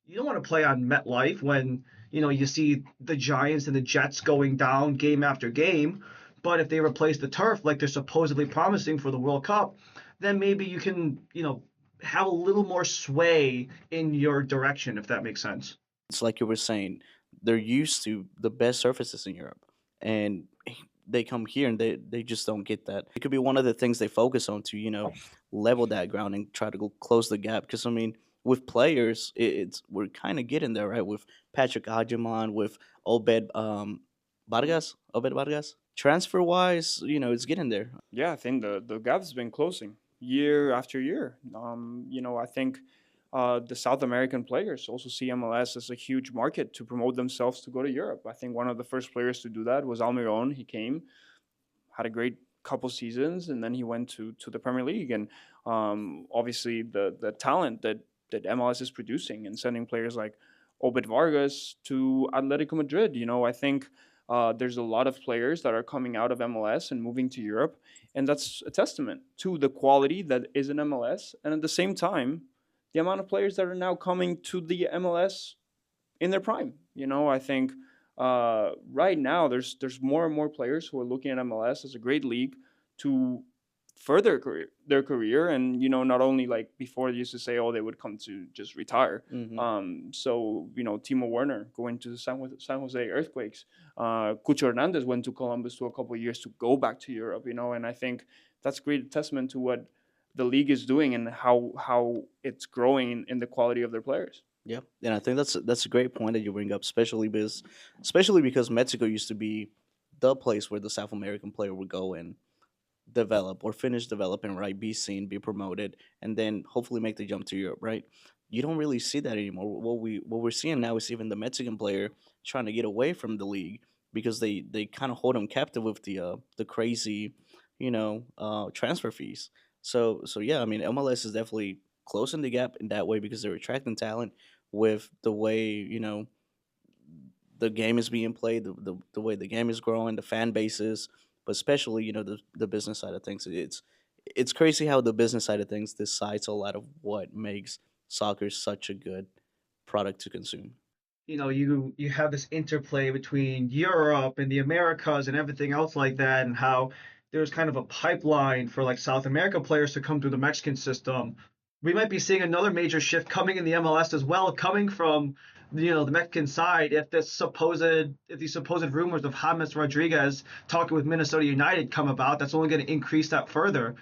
you don't want to play on MetLife when, you see the Giants and the Jets going down game after game. But if they replace the turf like they're supposedly promising for the World Cup, then maybe you can, have a little more sway in your direction, if that makes sense. It's like you were saying, they're used to the best surfaces in Europe, and they come here and they just don't get that. It could be one of the things they focus on to level that ground and try to go close the gap. Because I mean, with players, it's we're kind of getting there, right? With Patrick Agyemang, with Obed Vargas. Transfer wise, it's getting there. Yeah, I think the gap's been closing year after year. You know, I think the South American players also see MLS as a huge market to promote themselves to go to Europe. I think one of the first players to do that was Almiron. He came, had a great couple seasons, and then he went to the Premier League. And obviously, the talent that MLS is producing and sending players like Obed Vargas to Atletico Madrid. You know, I think there's a lot of players that are coming out of MLS and moving to Europe, and that's a testament to the quality that is in MLS, and at the same time, the amount of players that are now coming to the MLS in their prime. You know, I think right now there's more and more players who are looking at MLS as a great league to further their career. And not only like before they used to say, oh, they would come to just retire. Hmm. So Timo Werner going to the San Jose Earthquakes. Cucho Hernandez went to Columbus to a couple of years to go back to Europe. And I think that's great testament to what the league is doing and how it's growing in the quality of their players. Yeah, and I think that's a great point that you bring up, especially because Mexico used to be the place where the South American player would go and develop or finish developing, right? Be seen, be promoted, and then hopefully make the jump to Europe, right? You don't really see that anymore. What we're seeing now is even the Mexican player trying to get away from the league because they kind of hold them captive with the crazy, transfer fees. So yeah, I mean MLS is definitely closing the gap in that way because they're attracting talent with the way the game is being played, the way the game is growing, the fan bases, but especially the business side of things. It's crazy how the business side of things decides a lot of what makes soccer such a good product to consume. You have this interplay between Europe and the Americas and everything else like that, and how there's kind of a pipeline for like South America players to come through the Mexican system. We might be seeing another major shift coming in the MLS as well, coming from the Mexican side. If these supposed rumors of James Rodriguez talking with Minnesota United come about, that's only going to increase that further.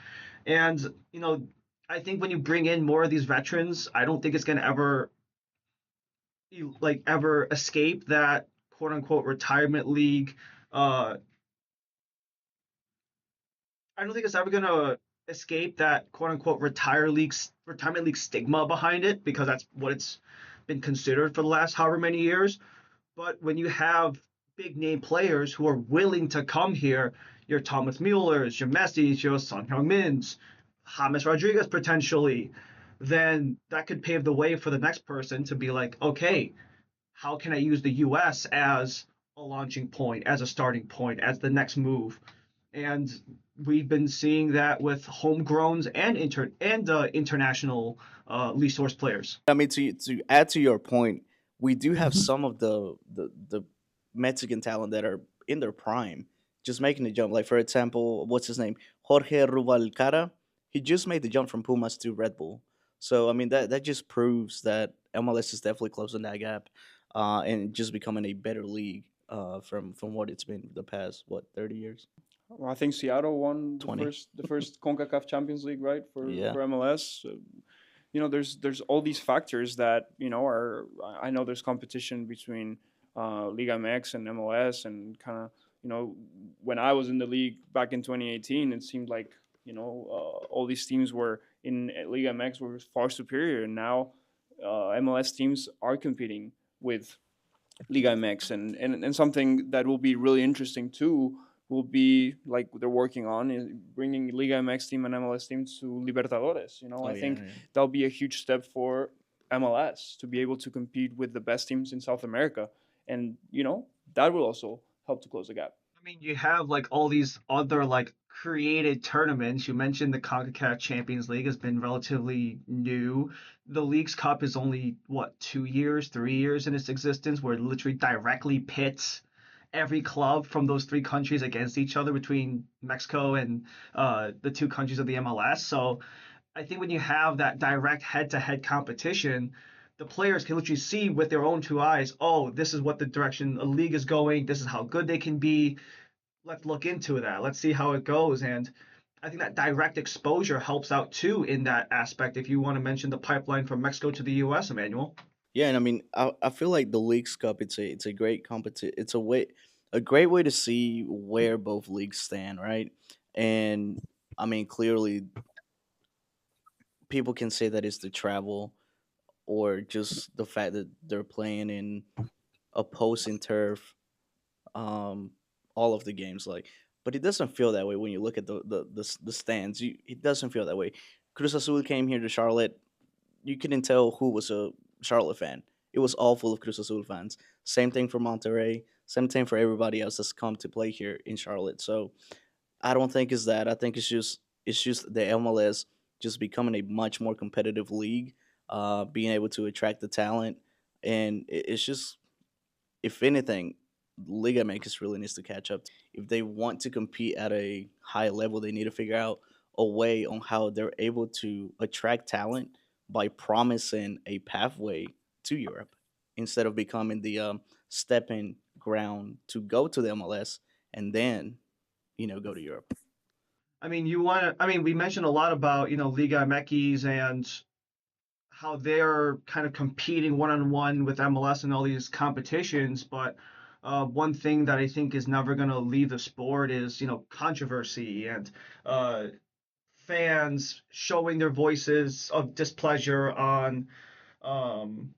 And you know, I think when you bring in more of these veterans, I don't think it's going to ever escape that quote unquote retirement league. Uh, I don't think it's ever gonna escape that quote unquote retirement league stigma behind it, because that's what it's been considered for the last however many years. But when you have big name players who are willing to come here, your Thomas Muellers, your Messi's, your Son Heung-min's, James Rodriguez potentially, then that could pave the way for the next person to be like, okay, how can I use the US as a launching point, as a starting point, as the next move? And we've been seeing that with homegrowns and international resource players. I mean, to add to your point, we do have some of the Mexican talent that are in their prime, just making the jump. Like for example, what's his name, Jorge Rubalcaba. He just made the jump from Pumas to Red Bull. So I mean that just proves that MLS is definitely closing that gap, and just becoming a better league from what it's been the past 30 years, Well, I think Seattle won the 20. first CONCACAF Champions League, right, Yeah. for MLS. There's all these factors that are. I know there's competition between Liga MX and MLS, and kind of when I was in the league back in 2018, it seemed like all these teams were in Liga MX were far superior, and now MLS teams are competing with Liga MX, and something that will be really interesting too will be like they're working on is bringing Liga MX team and MLS teams to Libertadores. Oh I yeah, think yeah. that'll be a huge step for MLS to be able to compete with the best teams in South America, and that will also help to close the gap. I mean, you have like all these other like created tournaments. You mentioned the CONCACAF Champions League has been relatively new. The League's Cup is only what, 2 years, 3 years in its existence, where it literally directly pits every club from those three countries against each other between Mexico and the two countries of the MLS. So I think when you have that direct head-to-head competition, the players can literally see with their own two eyes, oh, this is what the direction a league is going. This is how good they can be. Let's look into that. Let's see how it goes. And I think that direct exposure helps out too in that aspect. If you want to mention the pipeline from Mexico to the U.S., Emmanuel. Yeah, and I mean, I feel like the Leagues Cup. It's a great competition. It's a great way to see where both leagues stand, right? And I mean, clearly, people can say that it's the travel or just the fact that they're playing in opposing turf, um, all of the games, like. But it doesn't feel that way when you look at the stands. It doesn't feel that way. Cruz Azul came here to Charlotte. You couldn't tell who was a Charlotte fan. It was all full of Cruz Azul fans. Same thing for Monterrey. Same thing for everybody else that's come to play here in Charlotte. So I don't think it's that. I think it's just the MLS just becoming a much more competitive league, being able to attract the talent, and it's just, if anything, Liga MX really needs to catch up. If they want to compete at a high level, they need to figure out, a way on how they're able to attract talent by promising a pathway to Europe instead of becoming the stepping ground to go to the MLS and then go to Europe. I mean, we mentioned a lot about, Liga MX and how they're kind of competing one on one with MLS and all these competitions. But one thing that I think is never going to leave the sport is, controversy and uh, fans showing their voices of displeasure on um,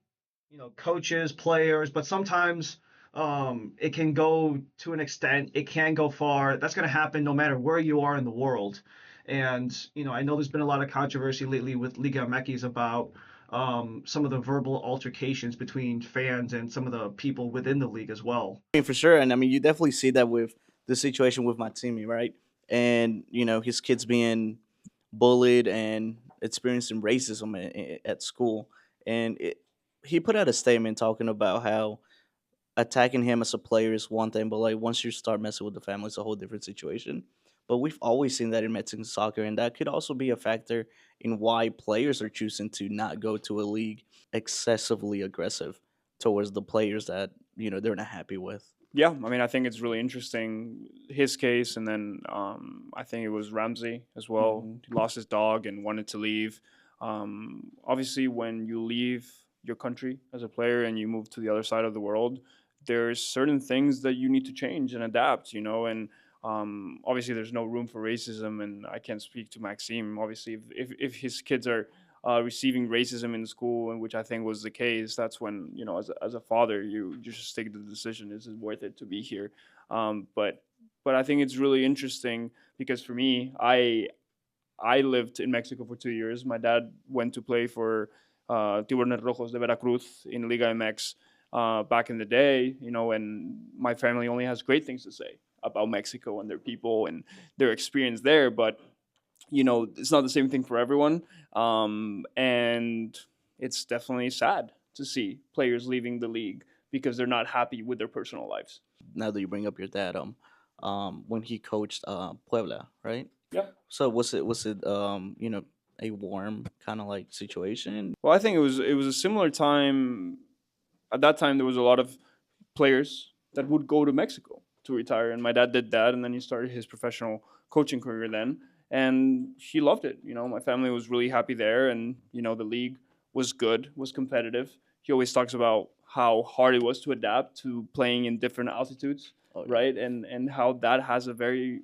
coaches, players, but sometimes it can go to an extent, it can go far. That's going to happen no matter where you are in the world. And, I know there's been a lot of controversy lately with Liga MX about some of the verbal altercations between fans and some of the people within the league as well. I mean, for sure, and I mean, you definitely see that with the situation with Matsimi, right? And his kids being bullied and experiencing racism at school, and he put out a statement talking about how attacking him as a player is one thing, but like once you start messing with the family, it's a whole different situation. But we've always seen that in Mexican soccer, and that could also be a factor in why players are choosing to not go to a league excessively aggressive towards the players that they're not happy with. Yeah, I mean, I think it's really interesting his case, and then I think it was Ramsey as well. Hmm. He lost his dog and wanted to leave. Obviously, when you leave your country as a player and you move to the other side of the world, there's certain things that you need to change and adapt. And obviously, there's no room for racism, and I can't speak to Maxime. Obviously, if his kids are receiving racism in school, and which I think was the case, that's when as a father, you just take the decision: is it worth it to be here? But I think it's really interesting because for me, I lived in Mexico for 2 years. My dad went to play for Tiburones Rojos de Veracruz in Liga MX back in the day, and my family only has great things to say about Mexico and their people and their experience there. But it's not the same thing for everyone. And it's definitely sad to see players leaving the league because they're not happy with their personal lives. Now that you bring up your dad, when he coached Puebla, right? Yeah. So was it a warm kind of like situation? Well, I think it was a similar time. At that time, there was a lot of players that would go to Mexico to retire, and my dad did that, and then he started his professional coaching career then, and he loved it. My family was really happy there, and the league was good, was competitive. He always talks about how hard it was to adapt to playing in different altitudes, Oh yeah. right, and how that has a very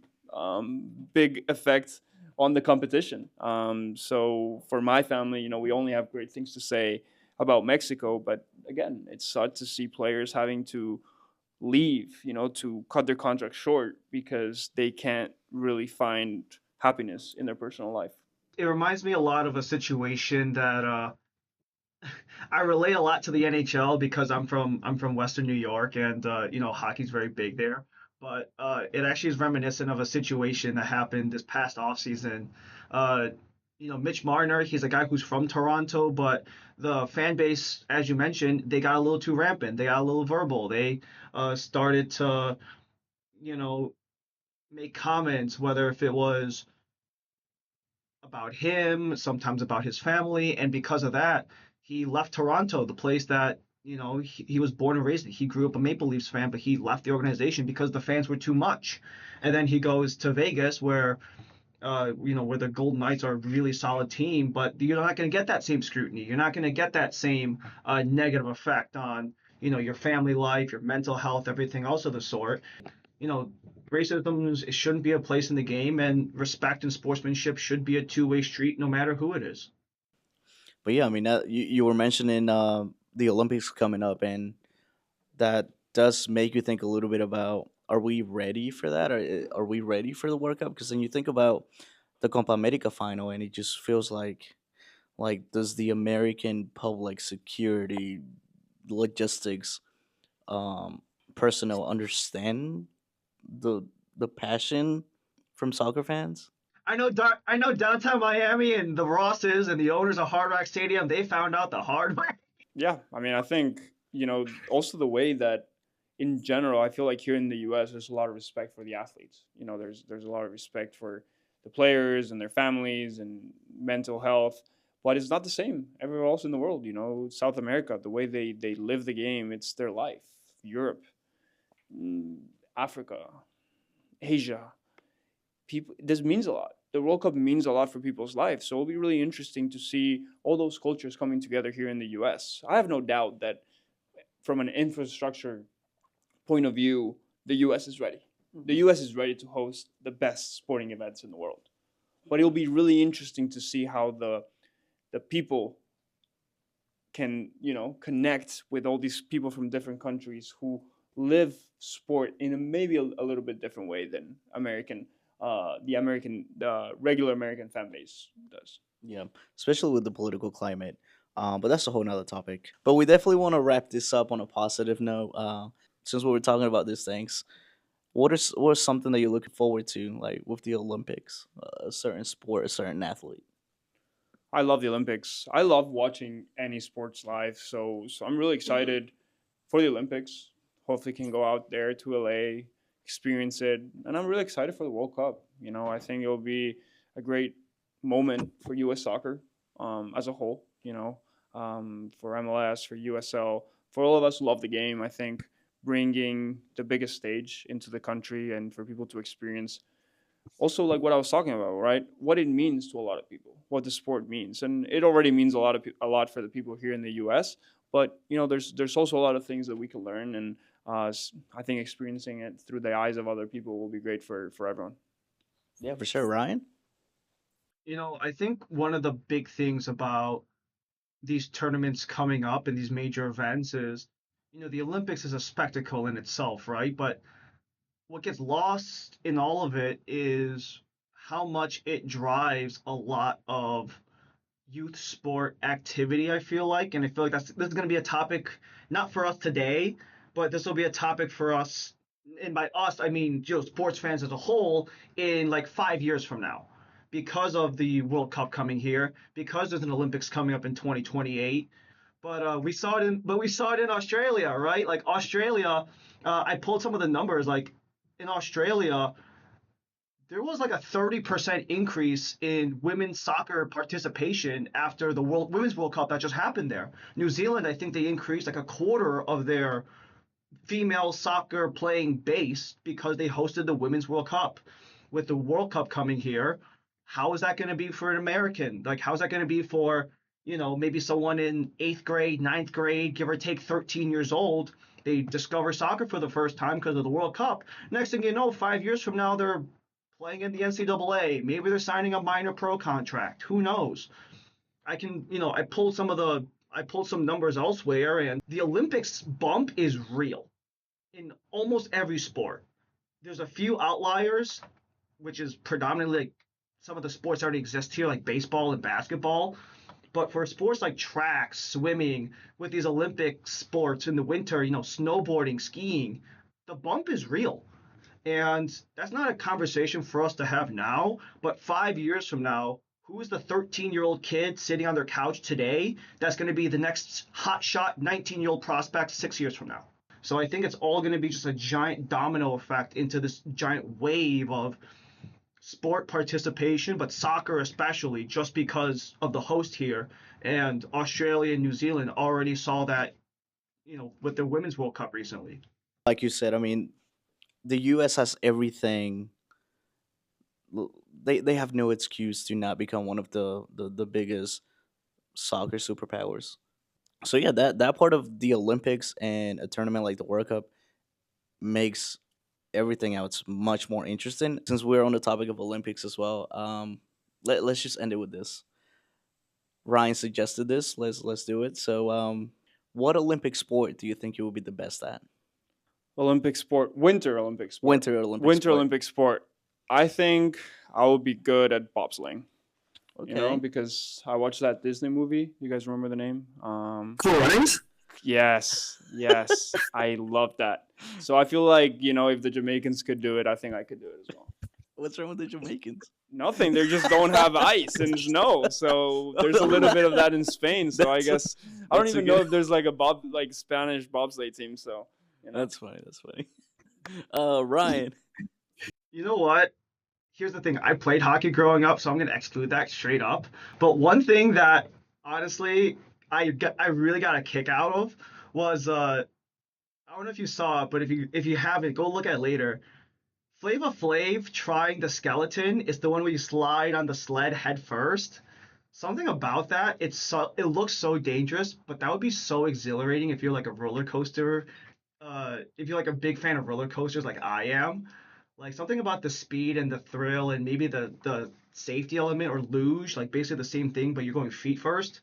big effect on the competition. So for my family, we only have great things to say about Mexico, but again, it's sad to see players having to leave, to cut their contract short because they can't really find happiness in their personal life. It reminds me a lot of a situation that I relate a lot to the NHL because I'm from Western New York and hockey's very big there. But it actually is reminiscent of a situation that happened this past offseason. Uh, Mitch Marner, he's a guy who's from Toronto, but the fan base, as you mentioned, they got a little too rampant. They got a little verbal. They started to, you know, make comments, whether if it was about him, sometimes about his family, and because of that, he left Toronto, the place that he was born and raised in. He grew up a Maple Leafs fan, but he left the organization because the fans were too much. And then he goes to Vegas, where where the Golden Knights are a really solid team, but you're not going to get that same scrutiny. You're not going to get that same negative effect on your family life, your mental health, everything else of the sort. you know, Racism shouldn't be a place in the game, and respect and sportsmanship should be a two-way street, no matter who it is. But yeah, I mean, you were mentioning the Olympics coming up, and that does make you think a little bit about: are we ready for that? Are we ready for the World Cup? Because then you think about the Copa America final, and it just feels like does the American public security logistics personnel understand the the passion from soccer fans? I know downtown Miami and the Rosses and the owners of Hard Rock Stadium, they found out the hard way. Yeah, I mean, I think also the way that in general, I feel like here in the U.S. there's a lot of respect for the athletes. There's a lot of respect for the players and their families and mental health. But it's not the same everywhere else in the world. South America, the way they live the game, it's their life. Europe, mm, Africa, Asia, people. This means a lot. The World Cup means a lot for people's lives. So it'll be really interesting to see all those cultures coming together here in the U.S. I have no doubt that from an infrastructure point of view, the U.S. is ready. The U.S. is ready to host the best sporting events in the world. But it'll be really interesting to see how the people can connect with all these people from different countries who live sport in maybe a little bit different way than the regular American fan base does. Yeah, especially with the political climate. But that's a whole nother topic. But we definitely want to wrap this up on a positive note. Since we were talking about these things, what is something that you're looking forward to, like with the Olympics, a certain sport, a certain athlete? I love the Olympics. I love watching any sports live. So I'm really excited for the Olympics. Hopefully, can go out there to LA, experience it, and I'm really excited for the World Cup. I think it'll be a great moment for U.S. soccer as a whole. For MLS, for USL, for all of us who love the game. I think bringing the biggest stage into the country and for people to experience also like what I was talking about, right? What it means to a lot of people, what the sport means, and it already means a lot for the people here in the U.S. But there's also a lot of things that we can learn, and I think experiencing it through the eyes of other people will be great for everyone. Yeah, for sure, Ryan. I think one of the big things about these tournaments coming up and these major events is, the Olympics is a spectacle in itself, right? But what gets lost in all of it is how much it drives a lot of youth sport activity, I feel like. And I feel like this is going to be a topic, not for us today, but this will be a topic for us. And by us, I mean, sports fans as a whole in like 5 years from now. Because of the World Cup coming here, because there's an Olympics coming up in 2028, but we saw it in Australia, right? Like Australia, I pulled some of the numbers. Like in Australia, there was like a 30% increase in women's soccer participation after the Women's World Cup that just happened there. New Zealand, I think they increased like a quarter of their female soccer playing base because they hosted the Women's World Cup. With the World Cup coming here, how is that going to be for an American? Like, how's that going to be for, maybe someone in eighth grade, ninth grade, give or take 13 years old? They discover soccer for the first time because of the World Cup. Next thing you know, 5 years from now, they're playing in the NCAA. Maybe they're signing a minor pro contract. Who knows? I pulled some numbers elsewhere, and the Olympics bump is real in almost every sport. There's a few outliers, which is predominantly like some of the sports that already exist here, like baseball and basketball. But for sports like track, swimming, with these Olympic sports in the winter, snowboarding, skiing, the bump is real. And that's not a conversation for us to have now, but 5 years from now, who is the 13-year-old kid sitting on their couch today that's going to be the next hotshot 19-year-old prospect 6 years from now? So I think it's all going to be just a giant domino effect into this giant wave of sport participation, but soccer especially, just because of the host here. And Australia and New Zealand already saw that, with their Women's World Cup recently. Like you said, I mean, the U.S. has everything. They have no excuse to not become one of the biggest soccer superpowers. So yeah, that part of the Olympics and a tournament like the World Cup makes everything else much more interesting. Since we're on the topic of Olympics as well, let's just end it with this. Ryan suggested this. Let's do it. So, what Olympic sport do you think you will be the best at? Olympic sport, Winter Olympic sport, Winter Olympic Winter sport. Olympic sport. I think I will be good at bobsleighing. Okay. Because I watched that Disney movie. You guys remember the name? Correct. Yes, yes, I love that. So I feel like if the Jamaicans could do it, I think I could do it as well. What's wrong with the Jamaicans? Nothing. They just don't have ice and snow. So there's a little bit of that in Spain. So I guess I don't that's a even know good- if there's like Spanish bobsleigh team. So. That's funny. That's funny. Ryan. You know what? here's the thing. I played hockey growing up, so I'm gonna exclude that straight up. But one thing that honestly I really got a kick out of was I don't know if you saw it, but if you haven't, go look at it later. Flava Flav trying the skeleton is the one where you slide on the sled head first. Something about that, it looks so dangerous, but that would be so exhilarating if you're like a roller coaster. If you're like a big fan of roller coasters like I am, like something about the speed and the thrill and maybe the safety element or luge, like basically the same thing, but you're going feet first.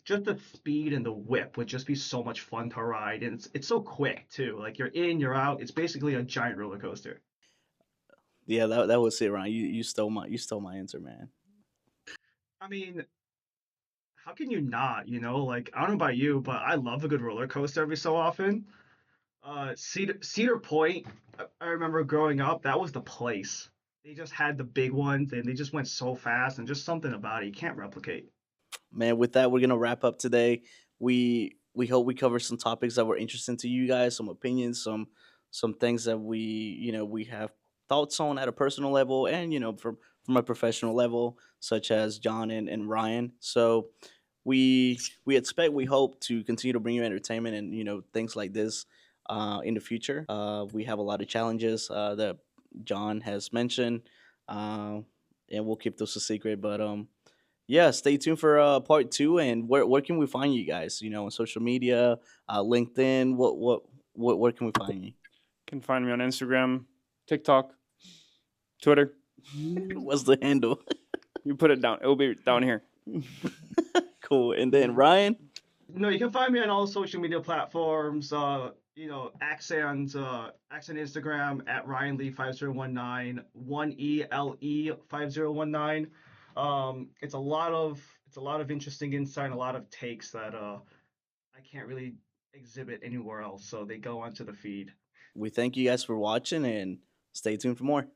Just the speed and the whip would just be so much fun to ride, and it's so quick too. Like you're in, you're out. It's basically a giant roller coaster. Yeah, that was it, Ryan. You stole my answer, man. I mean, how can you not? Like I don't know about you, but I love a good roller coaster every so often. Cedar Point, I remember growing up, that was the place. They just had the big ones, and they just went so fast, and just something about it you can't replicate. Man, with that, we're gonna wrap up today. We hope we cover some topics that were interesting to you guys, some opinions, some things that we have thoughts on at a personal level, and from a professional level, such as John and Ryan. So we expect, we hope to continue to bring you entertainment and things like this in the future. We have a lot of challenges that John has mentioned, uh, and we'll keep those a secret. But yeah, stay tuned for part two. And where can we find you guys? On social media, LinkedIn. What where can we find you? You can find me on Instagram, TikTok, Twitter. What's the handle? You put it down. It'll be down here. Cool. And then Ryan. No, you can find me on all social media platforms. Accent Instagram at Ryan Lee 5019 1ELE 5019. It's a lot of interesting insight, and a lot of takes that I can't really exhibit anywhere else. So they go onto the feed. We thank you guys for watching and stay tuned for more.